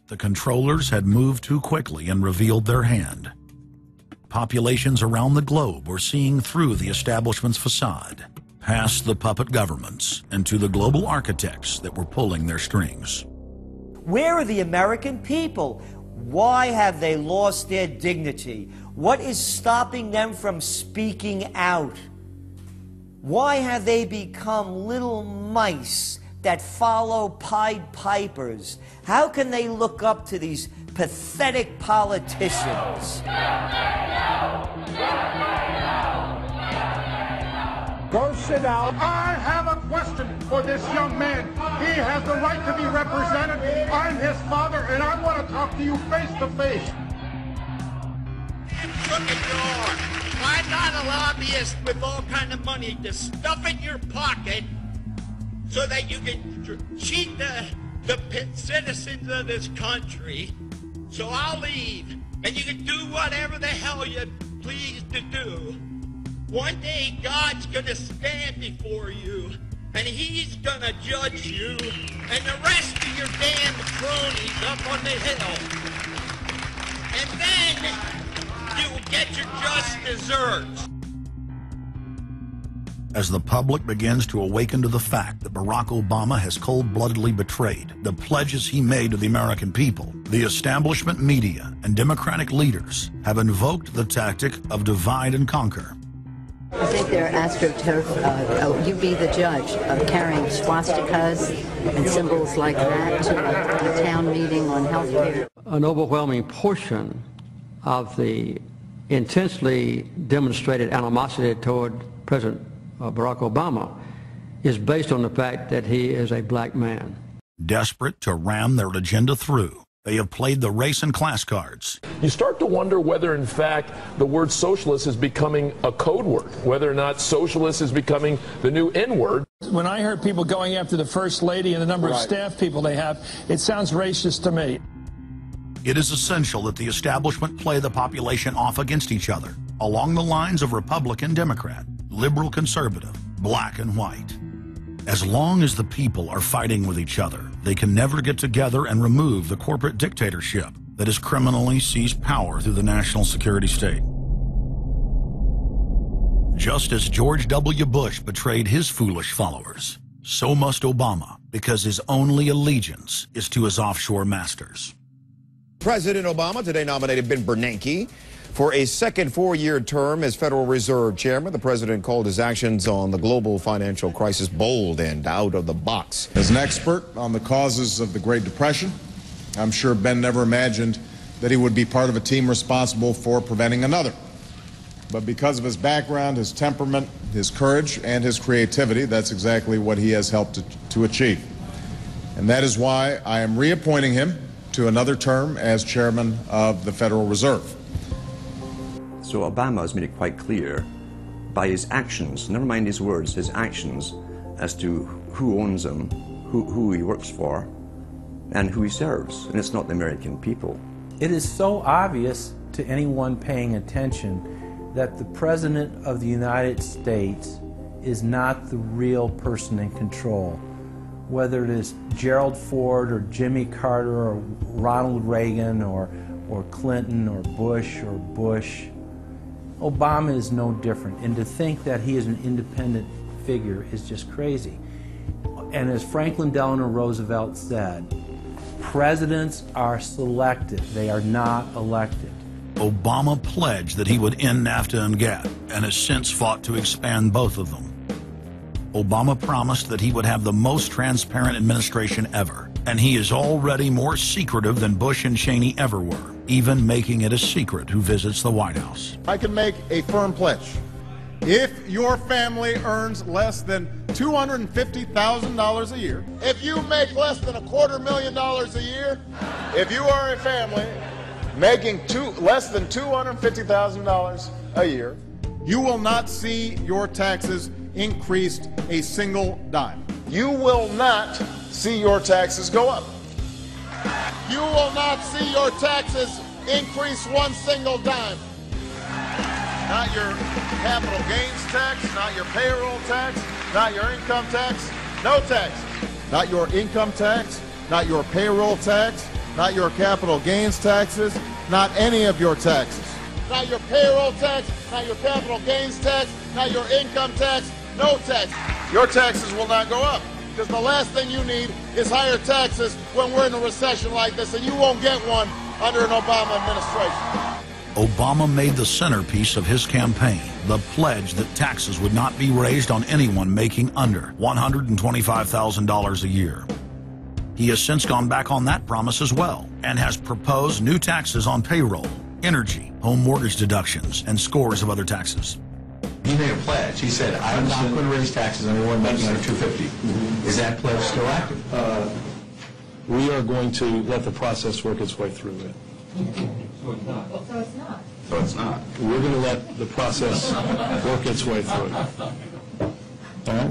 the controllers had moved too quickly and revealed their hand. Populations around the globe were seeing through the establishment's facade, past the puppet governments, and to the global architects that were pulling their strings. Where are the American people? Why have they lost their dignity? What is stopping them from speaking out? Why have they become little mice that follow Pied Pipers? How can they look up to these pathetic politicians? Go sit down. I have a question for this young man. He has the right to be represented. I'm his father, and I want to talk to you face to face. Look at your. Why not a lobbyist with all kind of money to stuff in your pocket so that you can cheat the citizens of this country? So I'll leave, and you can do whatever the hell you please to do. One day God's going to stand before you, and he's going to judge you and the rest of your damn cronies up on the hill. And then you will get your just desserts. As the public begins to awaken to the fact that Barack Obama has cold-bloodedly betrayed the pledges he made to the American people, the establishment media and Democratic leaders have invoked the tactic of divide and conquer. I think they're astroturf. You be the judge of carrying swastikas and symbols like that to a town meeting on health care. An overwhelming portion of the intensely demonstrated animosity toward President Barack Obama is based on the fact that he is a black man. Desperate to ram their agenda through, they have played the race and class cards. You start to wonder whether, in fact, the word socialist is becoming a code word, whether or not socialist is becoming the new N-word. When I heard people going after the First Lady and the number of staff people they have, it sounds racist to me. It is essential that the establishment play the population off against each other, along the lines of Republican, Democrat, liberal, conservative, black and white. As long as the people are fighting with each other, they can never get together and remove the corporate dictatorship that has criminally seized power through the national security state. Just as George W. Bush betrayed his foolish followers, so must Obama, because his only allegiance is to his offshore masters. President Obama today nominated Ben Bernanke for a second four-year term as Federal Reserve Chairman. The president called his actions on the global financial crisis bold and out of the box. As an expert on the causes of the Great Depression, I'm sure Ben never imagined that he would be part of a team responsible for preventing another. But because of his background, his temperament, his courage, and his creativity, that's exactly what he has helped to achieve. And that is why I am reappointing him to another term as Chairman of the Federal Reserve. So Obama has made it quite clear by his actions, never mind his words, his actions, as to who owns him, who he works for, and who he serves. And it's not the American people. It is so obvious to anyone paying attention that the President of the United States is not the real person in control. Whether it is Gerald Ford or Jimmy Carter or Ronald Reagan or Clinton or Bush or Bush, Obama is no different, and to think that he is an independent figure is just crazy. And as Franklin Delano Roosevelt said, presidents are selected, they are not elected. Obama pledged that he would end NAFTA and GATT, and has since fought to expand both of them. Obama promised that he would have the most transparent administration ever, and he is already more secretive than Bush and Cheney ever were, even making it a secret who visits the White House. I can make a firm pledge. If your family earns less than $250,000 a year, If you make less than $250,000 a year, if you are a family making less than $250,000 a year, you will not see your taxes increased a single dime. you will not see your taxes go up. You will not see your taxes increase one single dime. Not your capital gains tax, not your payroll tax, not your income tax, no tax. Not your income tax, not your payroll tax, not your capital gains taxes, not any of your taxes. Not your payroll tax, not your capital gains tax, not your income tax, no tax. Your taxes will not go up, because the last thing you need is higher taxes when we're in a recession like this, and you won't get one under an Obama administration. Obama made the centerpiece of his campaign the pledge that taxes would not be raised on anyone making under $125,000 a year. He has since gone back on that promise as well and has proposed new taxes on payroll, energy, home mortgage deductions, and scores of other taxes. He made a pledge. He said, I'm not going to raise taxes on anyone making under $250,000. Is that pledge still active? We are going to let the process work its way through it. So it's not. So it's not. So it's not. We're going to let the process work its way through it. All right?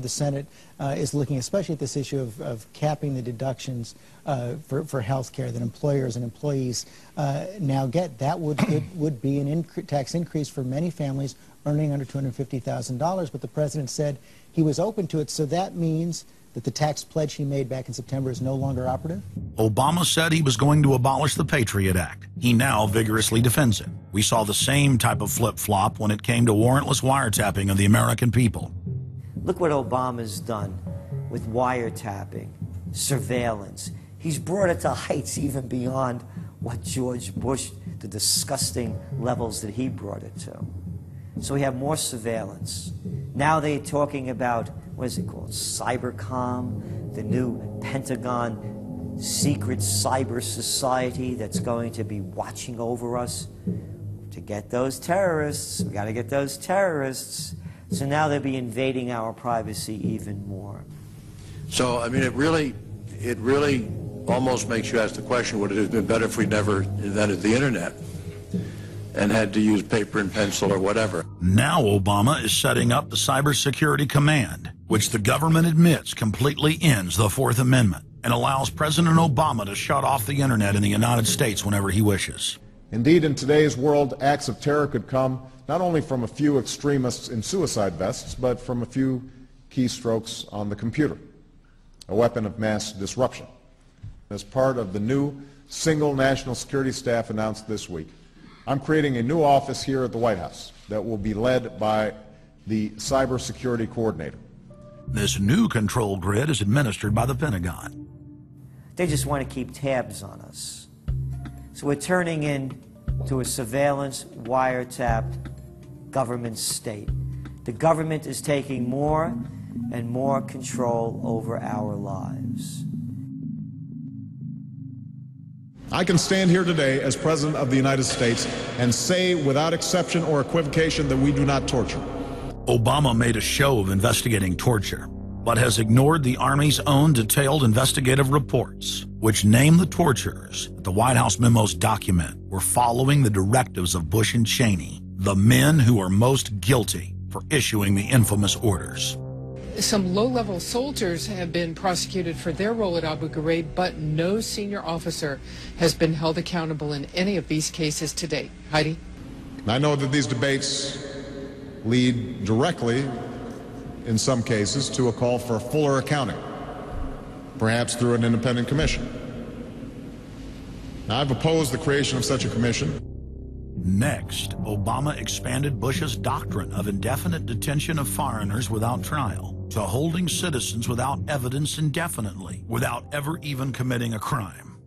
The Senate is looking especially at this issue of capping the deductions for health care that employers and employees now get. That would be an tax increase for many families earning under $250,000, but the president said he was open to it, so that means that the tax pledge he made back in September is no longer operative? Obama said he was going to abolish the Patriot Act. He now vigorously defends it. We saw the same type of flip-flop when it came to warrantless wiretapping of the American people. Look what Obama's done with wiretapping, surveillance. He's brought it to heights even beyond what George Bush, the disgusting levels that he brought it to. So we have more surveillance. Now they're talking about, what is it called, Cybercom, the new Pentagon secret cyber society that's going to be watching over us to get those terrorists. We got to get those terrorists. So now they'll be invading our privacy even more. So, I mean, it really almost makes you ask the question, would it have been better if we never invented the internet and had to use paper and pencil or whatever? Now Obama is setting up the Cybersecurity Command, which the government admits completely ends the Fourth Amendment and allows President Obama to shut off the internet in the United States whenever he wishes. Indeed, in today's world, acts of terror could come not only from a few extremists in suicide vests, but from a few keystrokes on the computer, a weapon of mass disruption. As part of the new single national security staff announced this week, I'm creating a new office here at the White House that will be led by the cybersecurity coordinator. This new control grid is administered by the Pentagon. They just want to keep tabs on us. So we're turning into a surveillance, wiretapped government state. The government is taking more and more control over our lives. I can stand here today as President of the United States and say without exception or equivocation that we do not torture. Obama made a show of investigating torture, but has ignored the Army's own detailed investigative reports, which name the torturers that the White House memos document were following the directives of Bush and Cheney, the men who are most guilty for issuing the infamous orders. Some low-level soldiers have been prosecuted for their role at Abu Ghraib, but no senior officer has been held accountable in any of these cases to date. Heidi? I know that these debates lead directly, in some cases, to a call for fuller accounting, perhaps through an independent commission. Now, I've opposed the creation of such a commission. Next, Obama expanded Bush's doctrine of indefinite detention of foreigners without trial to holding citizens without evidence indefinitely, without ever even committing a crime.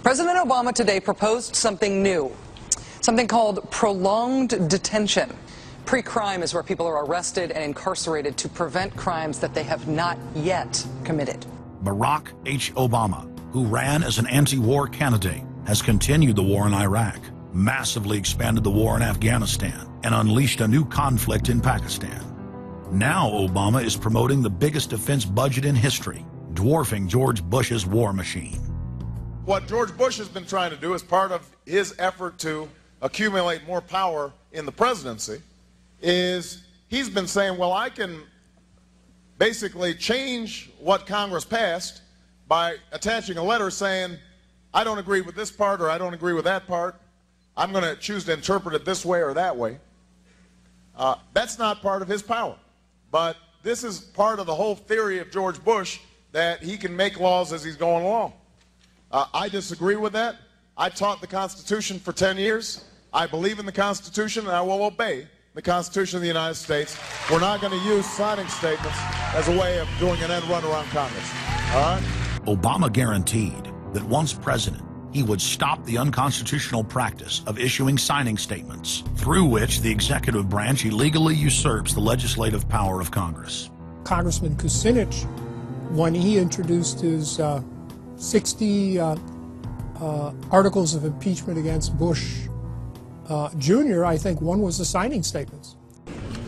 President Obama today proposed something new, something called prolonged detention. Pre-crime is where people are arrested and incarcerated to prevent crimes that they have not yet committed. Barack H. Obama, who ran as an anti-war candidate, has continued the war in Iraq, massively expanded the war in Afghanistan, and unleashed a new conflict in Pakistan. Now Obama is promoting the biggest defense budget in history, dwarfing George Bush's war machine. What George Bush has been trying to do as part of his effort to accumulate more power in the presidency is he's been saying, well, I can basically change what Congress passed by attaching a letter saying, I don't agree with this part or I don't agree with that part. I'm going to choose to interpret it this way or that way. That's not part of his power. But this is part of the whole theory of George Bush, that he can make laws as he's going along. I disagree with that. I taught the Constitution for 10 years. I believe in the Constitution, and I will obey the Constitution of the United States. We're not going to use signing statements as a way of doing an end run around Congress. All right? Obama guaranteed that once president, he would stop the unconstitutional practice of issuing signing statements, through which the executive branch illegally usurps the legislative power of Congress. Congressman Kucinich, when he introduced his 60 articles of impeachment against Bush Jr., I think one was the signing statements.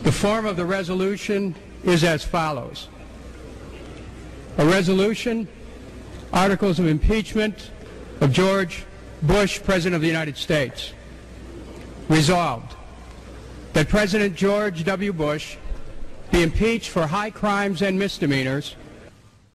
The form of the resolution is as follows. A resolution, articles of impeachment of George Bush, President of the United States. Resolved, that President George W. Bush be impeached for high crimes and misdemeanors